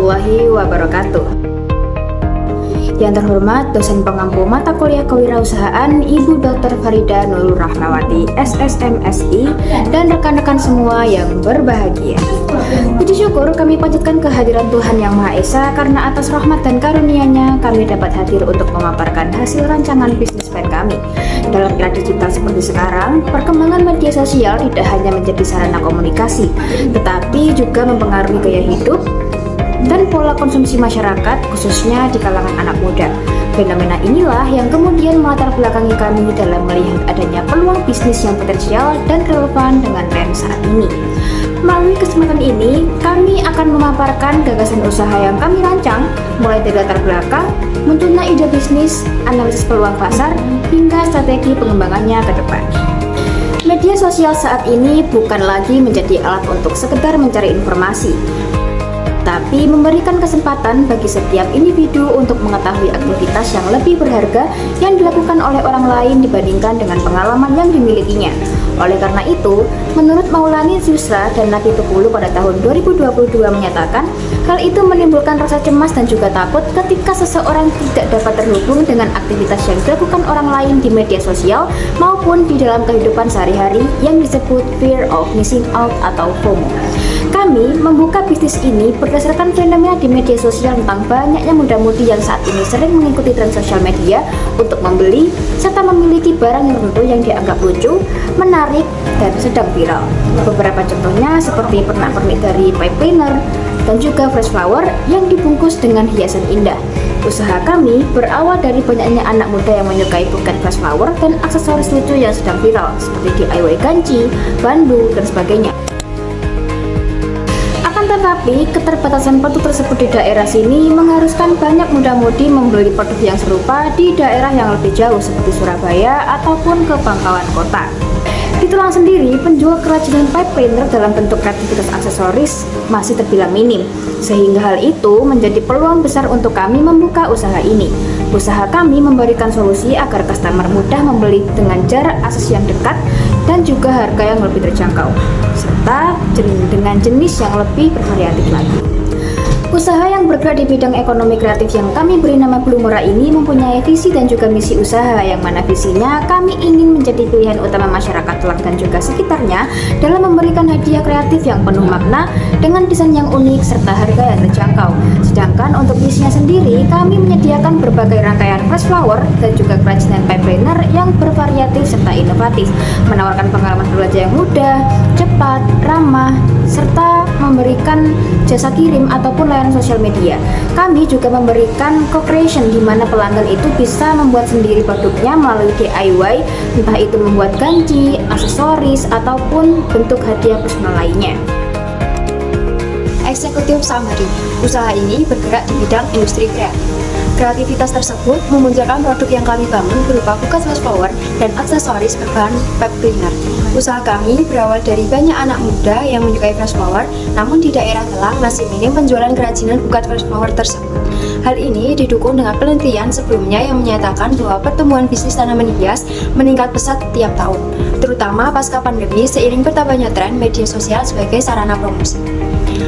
warahmatullahi wabarakatuh. Yang terhormat dosen pengampu mata kuliah kewirausahaan Ibu Dr. Farida Nurul Rahmawati, SSMSI, dan rekan-rekan semua yang berbahagia. Puji syukur kami panjatkan kehadiran Tuhan Yang Maha Esa karena atas rahmat dan karunia-Nya kami dapat hadir untuk memaparkan hasil rancangan bisnis plan kami. Dalam era digital seperti sekarang, perkembangan media sosial tidak hanya menjadi sarana komunikasi, tetapi juga mempengaruhi gaya hidup dan pola konsumsi masyarakat, khususnya di kalangan anak muda. Fenomena inilah yang kemudian melatar belakangi kami dalam melihat adanya peluang bisnis yang potensial dan relevan dengan tren saat ini. Melalui kesempatan ini, kami akan memaparkan gagasan usaha yang kami rancang, mulai dari latar belakang, munculnya ide bisnis, analisis peluang pasar, hingga strategi pengembangannya ke depan. Media sosial saat ini bukan lagi menjadi alat untuk sekedar mencari informasi, tapi memberikan kesempatan bagi setiap individu untuk mengetahui aktivitas yang lebih berharga yang dilakukan oleh orang lain dibandingkan dengan pengalaman yang dimilikinya. Oleh karena itu, menurut Maulani Zusra dan Nafitukulu pada tahun 2022 menyatakan, hal itu menimbulkan rasa cemas dan juga takut ketika seseorang tidak dapat terhubung dengan aktivitas yang dilakukan orang lain di media sosial maupun di dalam kehidupan sehari-hari yang disebut fear of missing out atau FOMO. Kami membuka bisnis ini berdasarkan fenomena di media sosial tentang banyaknya muda-mudi yang saat ini sering mengikuti tren sosial media untuk membeli serta memiliki barang tertentu yang dianggap lucu, menarik, dan sedang viral. Beberapa contohnya seperti pernak-pernik dari pipe cleaner dan juga fresh flower yang dibungkus dengan hiasan indah. Usaha kami berawal dari banyaknya anak muda yang menyukai buket fresh flower dan aksesoris lucu yang sedang viral seperti DIY ganci, bandu, dan sebagainya. Tetapi keterbatasan produk tersebut di daerah sini mengharuskan banyak muda-mudi membeli produk yang serupa di daerah yang lebih jauh seperti Surabaya ataupun ke pangkalan kota. Di Tulang sendiri, penjual kerajinan pipe cleaner dalam bentuk kreativitas aksesoris masih terbilang minim, sehingga hal itu menjadi peluang besar untuk kami membuka usaha ini. Usaha kami memberikan solusi agar customer mudah membeli dengan jarak akses yang dekat dan juga harga yang lebih terjangkau, serta dengan jenis yang lebih bervariatif lagi. Usaha yang bergerak di bidang ekonomi kreatif yang kami beri nama Blue Murah ini mempunyai visi dan juga misi usaha yang mana visinya kami ingin menjadi pilihan utama masyarakat Tulang dan juga sekitarnya dalam memberikan hadiah kreatif yang penuh makna dengan desain yang unik serta harga yang terjangkau. Sedangkan untuk misinya sendiri, kami menyediakan berbagai rangkaian fresh flower dan juga kerajinan pipe cleaner yang bervariatif serta inovatif, menawarkan pengalaman berbelanja yang mudah, cepat, ramah, serta memberikan jasa kirim ataupun layanan sosial media. Kami juga memberikan co-creation di mana pelanggan itu bisa membuat sendiri produknya melalui DIY, entah itu membuat ganci, aksesoris, ataupun bentuk hadiah personal lainnya. Eksekutif summary, usaha ini bergerak di bidang industri kreatif. Kreativitas tersebut memunculkan produk yang kami bangun berupa buket fresh flower dan aksesoris berbahan pipe cleaner. Usaha kami berawal dari banyak anak muda yang menyukai fresh flower, namun di daerah Telang masih minim penjualan kerajinan buket fresh flower tersebut. Hal ini didukung dengan penelitian sebelumnya yang menyatakan bahwa pertumbuhan bisnis tanaman hias meningkat pesat tiap tahun, terutama pasca pandemi seiring bertambahnya tren media sosial sebagai sarana promosi.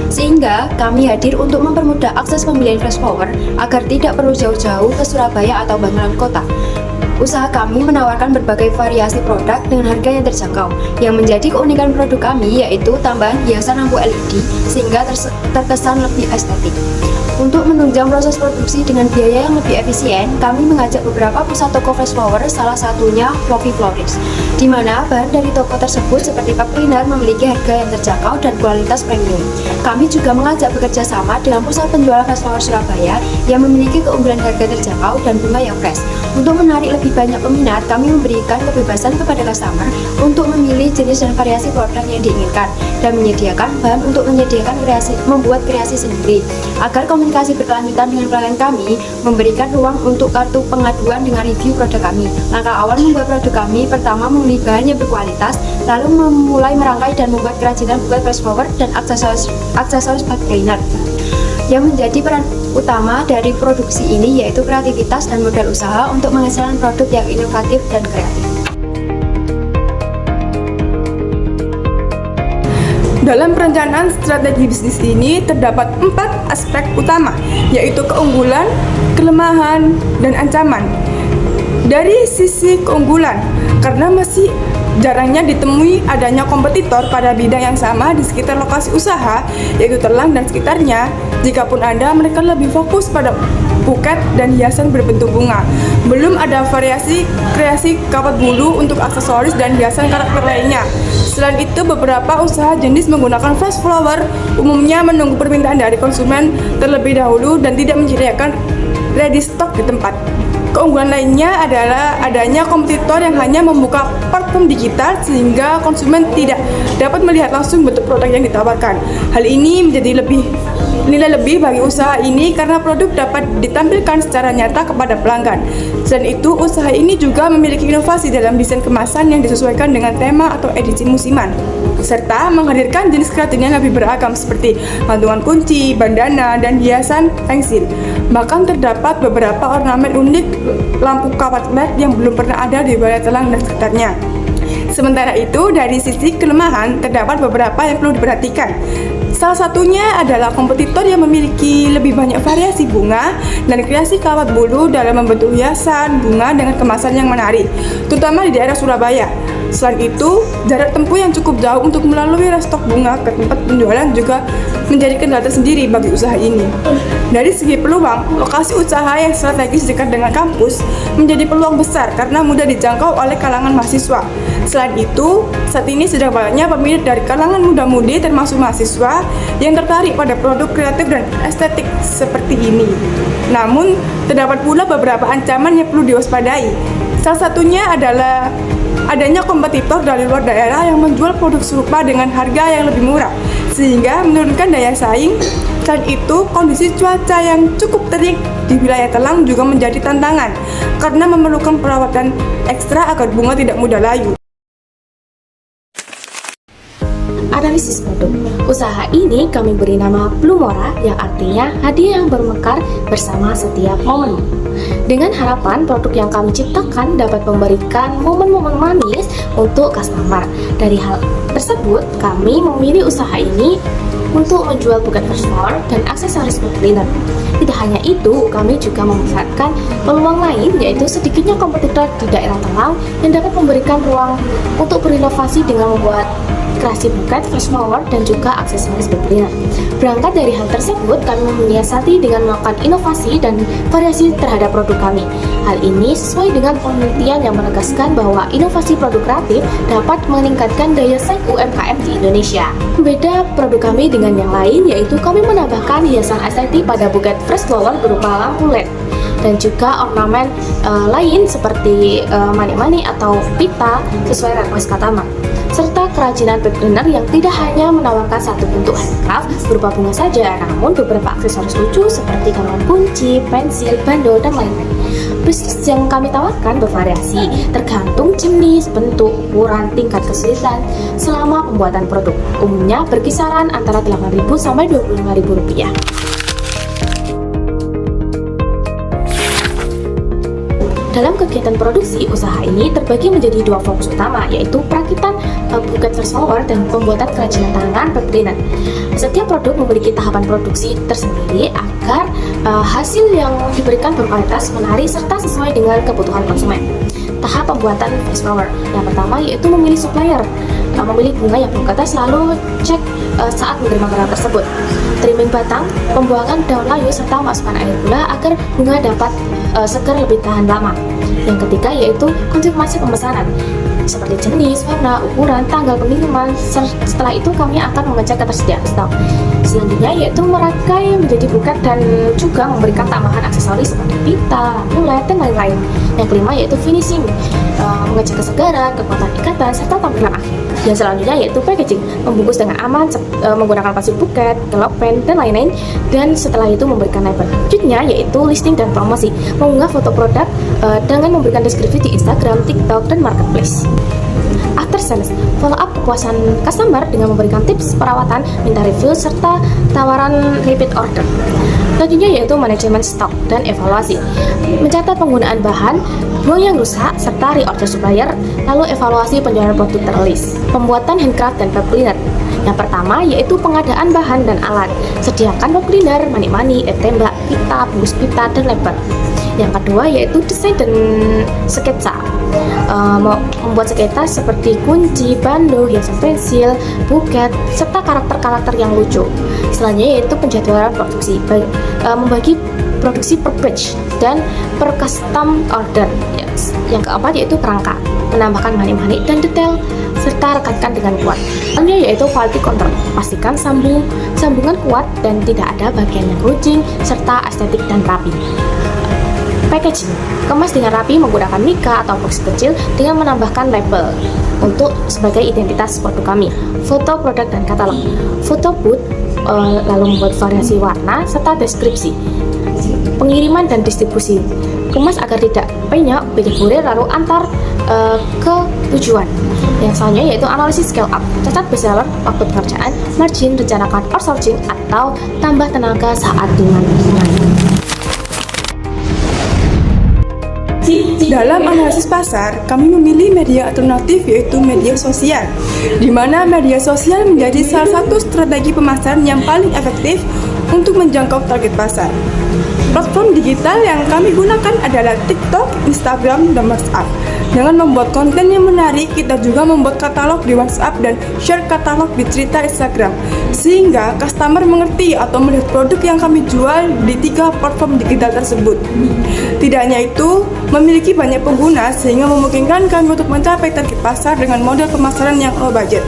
Sehingga kami hadir untuk mempermudah akses pembelian fresh flower agar tidak perlu jauh-jauh ke Surabaya atau Bangkalan Kota. Usaha kami menawarkan berbagai variasi produk dengan harga yang terjangkau. Yang menjadi keunikan produk kami yaitu tambahan hiasan lampu LED sehingga terkesan lebih estetik. Untuk menunjang proses produksi dengan biaya yang lebih efisien, kami mengajak beberapa pusat toko fresh flower, salah satunya Floppy Florist, di mana bahan dari toko tersebut seperti pipe cleaner memiliki harga yang terjangkau dan kualitas premium. Kami juga mengajak bekerja sama dengan pusat penjualan fresh flower Surabaya yang memiliki keunggulan harga terjangkau dan bunga yang fresh. Untuk menarik lebih banyak peminat, kami memberikan kebebasan kepada customer untuk memilih jenis dan variasi produk yang diinginkan dan menyediakan bahan untuk membuat kreasi sendiri. Agar komunikasi berkelanjutan dengan pelanggan kami, memberikan ruang untuk kartu pengaduan dengan review produk kami. Langkah awal membuat produk kami, pertama memilih bahan yang berkualitas, lalu memulai merangkai dan membuat kerajinan buket fresh flower dan aksesoris pipe cleaner. Yang menjadi peran utama dari produksi ini yaitu kreativitas dan modal usaha untuk menghasilkan produk yang inovatif dan kreatif. Dalam perencanaan strategi bisnis ini terdapat 4 aspek utama, yaitu keunggulan, kelemahan, dan ancaman. Dari sisi keunggulan, karena masih jarangnya ditemui adanya kompetitor pada bidang yang sama di sekitar lokasi usaha, yaitu Telang dan sekitarnya. Jikapun ada, mereka lebih fokus pada buket dan hiasan berbentuk bunga. Belum ada variasi kreasi kawat bulu untuk aksesoris dan hiasan karakter lainnya. Selain itu, beberapa usaha jenis menggunakan fresh flower umumnya menunggu permintaan dari konsumen terlebih dahulu dan tidak menyediakan ready stock di tempat. Keunggulan lainnya adalah adanya kompetitor yang hanya membuka platform digital sehingga konsumen tidak dapat melihat langsung bentuk produk yang ditawarkan. Hal ini menjadi nilai lebih bagi usaha ini karena produk dapat ditampilkan secara nyata kepada pelanggan. Selain itu, usaha ini juga memiliki inovasi dalam desain kemasan yang disesuaikan dengan tema atau edisi musiman, serta menghadirkan jenis kerajinan yang lebih beragam seperti gantungan kunci, bandana, dan hiasan pensil. Bahkan terdapat beberapa ornamen unik lampu kawat LED yang belum pernah ada di wilayah Telang dan sekitarnya. Sementara itu, dari sisi kelemahan, terdapat beberapa yang perlu diperhatikan. Salah satunya adalah kompetitor yang memiliki lebih banyak variasi bunga dan kreasi kawat bulu dalam membentuk hiasan bunga dengan kemasan yang menarik, terutama di daerah Surabaya. Selain itu, jarak tempuh yang cukup jauh untuk melalui restock bunga ke tempat penjualan juga menjadi kendala tersendiri bagi usaha ini. Dari segi peluang, lokasi usaha yang strategis dekat dengan kampus menjadi peluang besar karena mudah dijangkau oleh kalangan mahasiswa. Selain itu, saat ini sedang banyaknya pemilih dari kalangan muda-mudi termasuk mahasiswa yang tertarik pada produk kreatif dan estetik seperti ini. Namun, terdapat pula beberapa ancaman yang perlu diwaspadai. Salah satunya adalah adanya kompetitor dari luar daerah yang menjual produk serupa dengan harga yang lebih murah, sehingga menurunkan daya saing. Selain itu, kondisi cuaca yang cukup terik di wilayah Telang juga menjadi tantangan, karena memerlukan perawatan ekstra agar bunga tidak mudah layu. Analisis produk. Usaha ini kami beri nama Blumora, yang artinya hadiah yang bermekar bersama setiap momen. Dengan harapan produk yang kami ciptakan dapat memberikan momen-momen manis untuk customer. Dari hal tersebut, kami memilih usaha ini untuk menjual buket first flower dan aksesoris bed linen. Tidak hanya itu, kami juga memanfaatkan peluang lain, yaitu sedikitnya kompetitor di daerah Telang yang dapat memberikan ruang untuk berinovasi dengan membuat kreasi buket, fresh flower, dan juga aksesoris bed linen. Berangkat dari hal tersebut, kami menyiasati dengan melakukan inovasi dan variasi terhadap produk kami. Hal ini sesuai dengan penelitian yang menegaskan bahwa inovasi produk kreatif dapat meningkatkan daya saing UMKM di Indonesia. Beda produk kami dengan yang lain, yaitu kami menambahkan hiasan estetik pada buket fresh flower berupa lampu LED dan juga ornamen lain seperti manik-manik atau pita sesuai request customer, serta kerajinan bed liner yang tidak hanya menawarkan satu bentuk handcraft berupa bunga saja, namun beberapa aksesoris lucu seperti gantungan kunci, pensil, bandol, dan lain-lain. Bisnis yang kami tawarkan bervariasi, tergantung jenis, bentuk, ukuran, tingkat kesulitan selama pembuatan produk. Umumnya berkisaran antara Rp8.000 sampai Rp25.000. Dalam kegiatan produksi, usaha ini terbagi menjadi 2 fokus utama, yaitu perakitan buket first flower dan pembuatan kerajinan tangan bed linen. Setiap produk memiliki tahapan produksi tersendiri agar hasil yang diberikan berkualitas, menarik, serta sesuai dengan kebutuhan konsumen. Tahap pembuatan first flower yang pertama yaitu memilih supplier. Memilih bunga yang berkualitas, lalu cek saat menerima barang tersebut. Trimming batang, pembuangan daun layu, serta masukkan air gula agar bunga dapat segar lebih tahan lama. Yang ketiga yaitu konfirmasi pemesanan, seperti jenis, warna, ukuran, tanggal pengiriman. Setelah itu kami akan mengecek ketersediaan stok. Selanjutnya yaitu merangkai menjadi buket dan juga memberikan tambahan aksesoris seperti pita, lampu LED, dan lain-lain. Yang kelima yaitu finishing, mengecek kesegaran, kekuatan ikatan, serta tampilan akhir. Yang selanjutnya yaitu packaging, membungkus dengan aman menggunakan plastik buket, cellophane, dan lain-lain. Dan setelah itu memberikan label. Selanjutnya yaitu listing dan promosi, mengunggah foto produk dengan memberikan deskripsi di Instagram, TikTok, dan Marketplace. After sales, follow up kepuasan customer dengan memberikan tips perawatan, minta review, serta tawaran repeat order. Selanjutnya yaitu manajemen stok dan evaluasi, mencatat penggunaan bahan, buang yang rusak, serta reorder supplier, lalu evaluasi penjualan produk terlist. Pembuatan handcraft dan bed liner. Yang pertama yaitu pengadaan bahan dan alat. Sediakan box cleaner, mani-mani, tembak, pita, bungkus pita, dan lebar. Yang kedua yaitu desain dan sketsa. Membuat sketsa seperti kunci, bando, hiasan pensil, buket, serta karakter-karakter yang lucu. Selanjutnya yaitu penjadwalan produksi, membagi produksi per batch dan per custom order. Yang keempat yaitu kerangka, menambahkan mani-mani dan detail serta rekatkan dengan kuat. Selanjutnya yaitu quality control, pastikan sambungan kuat dan tidak ada bagian yang runcing serta estetik dan rapi. Packaging, kemas dengan rapi menggunakan mika atau box kecil dengan menambahkan label untuk sebagai identitas produk kami. Foto produk dan katalog, foto booth, lalu membuat variasi warna serta deskripsi. Pengiriman dan distribusi, kemas agar tidak penyok, pilih kurir lalu antar ke tujuan. Yang selanjutnya yaitu analisis scale up, catat bestseller, waktu pekerjaan, margin, rencanakan outsourcing atau tambah tenaga saat demand. Dalam analisis pasar, kami memilih media alternatif yaitu media sosial, di mana media sosial menjadi salah satu strategi pemasaran yang paling efektif untuk menjangkau target pasar. Platform digital yang kami gunakan adalah TikTok, Instagram, dan WhatsApp. Dengan membuat konten yang menarik, kita juga membuat katalog di WhatsApp dan share katalog di cerita Instagram, sehingga customer mengerti atau melihat produk yang kami jual di 3 platform digital tersebut. Tidak hanya itu, memiliki banyak pengguna sehingga memungkinkan kami untuk mencapai target pasar dengan model pemasaran yang low budget.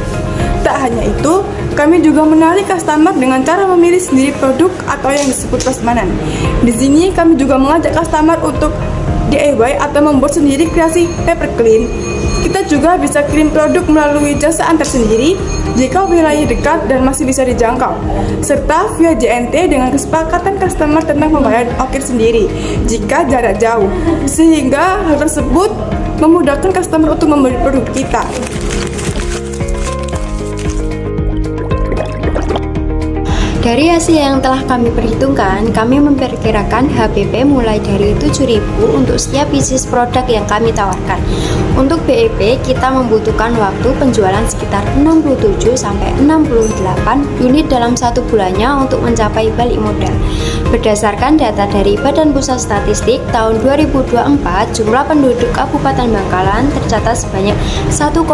Tak hanya itu, kami juga menarik customer dengan cara memilih sendiri produk atau yang disebut prasmanan. Di sini kami juga mengajak customer untuk DIY atau membuat sendiri kreasi paper clean. Kita juga bisa kirim produk melalui jasa antar sendiri jika wilayah dekat dan masih bisa dijangkau, serta via JNT dengan kesepakatan customer tentang pembayaran ongkir sendiri jika jarak jauh, sehingga hal tersebut memudahkan customer untuk membeli produk kita. Dari hasil yang telah kami perhitungkan, kami memperkirakan HPP mulai dari 7.000 untuk setiap bisnis produk yang kami tawarkan. Untuk BEP, kita membutuhkan waktu penjualan sekitar 67-68 unit dalam 1 bulannya untuk mencapai balik modal. Berdasarkan data dari Badan Pusat Statistik, tahun 2024, jumlah penduduk Kabupaten Bangkalan tercatat sebanyak 1,2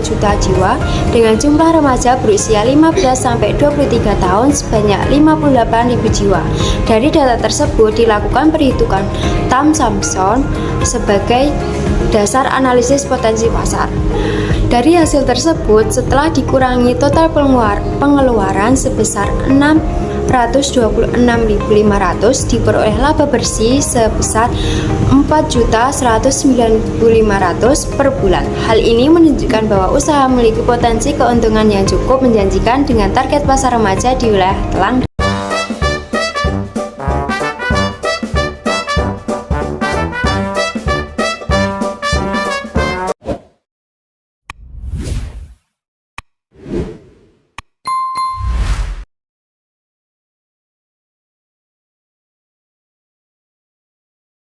juta jiwa, dengan jumlah remaja berusia 15-23 tahun sebanyak 58.000 jiwa. Dari data tersebut dilakukan perhitungan Thomson sebagai dasar analisis potensi pasar. Dari hasil tersebut, setelah dikurangi total pengeluaran sebesar 626.500, diperoleh laba bersih sebesar 4.190.500 per bulan. Hal ini menunjukkan bahwa usaha memiliki potensi keuntungan yang cukup menjanjikan dengan target pasar remaja di wilayah Telang.